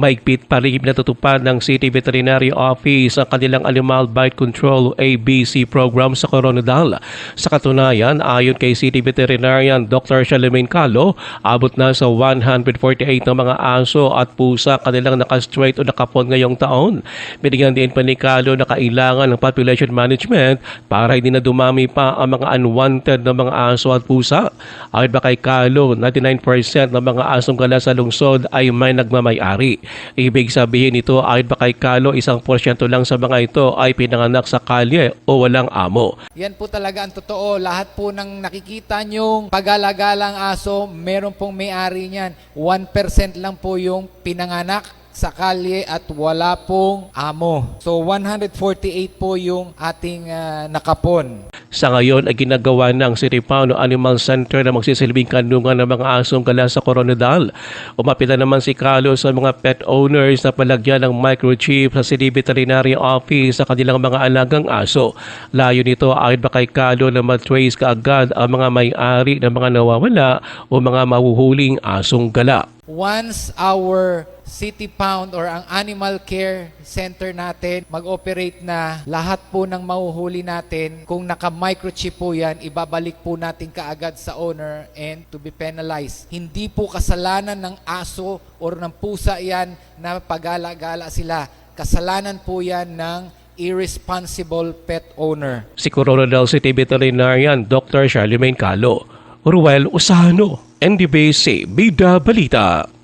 Mahigpit pa rin natutupad ng City Veterinary Office ang kanilang Animal Bite Control ABC program sa Coronadal. Sa katunayan, ayon kay City Veterinarian Dr. Charlemagne Calo, abot na sa 148 na mga aso at pusa kanilang nakastraight o nakapon ngayong taon. Binigyan din pa ni Calo na kailangan ng population management para hindi na dumami pa ang mga unwanted na mga aso at pusa. Ayon ba kay Calo, 99% ng mga asong gala sa lungsod ay may nagmamay-ari. Ibig sabihin nito, ayon ba kay Calo, 1% lang sa mga ito ay pinanganak sa kalye o walang amo. Yan po talaga ang totoo. Lahat po ng nakikita nyong pagalagalang aso, meron pong may-ari niyan. 1% lang po yung pinanganak sa kalye at wala pong amo. So 148 po yung ating nakapon. Sa ngayon ay ginagawa ng City Pound Animal Center na magsisilbing kanungan ng mga asong gala sa Coronadal. Umapila naman si Calo sa mga pet owners na palagyan ng microchip sa City Veterinary Office sa kanilang mga alagang aso. Layo nito ayon ba kay Calo na matrace kaagad ang mga may-ari ng mga nawawala o mga mahuhuling asong gala. Once our City Pound or ang Animal Care Center natin mag-operate na, lahat po ng mahuhuli natin, kung naka-microchip po yan, ibabalik po natin kaagad sa owner and to be penalized. Hindi po kasalanan ng aso or ng pusa yan na pagala-gala sila. Kasalanan po yan ng irresponsible pet owner. Si Coronadal City Veterinarian Dr. Charlemagne Calo. Ruel Usano, NDBC Bida Balita.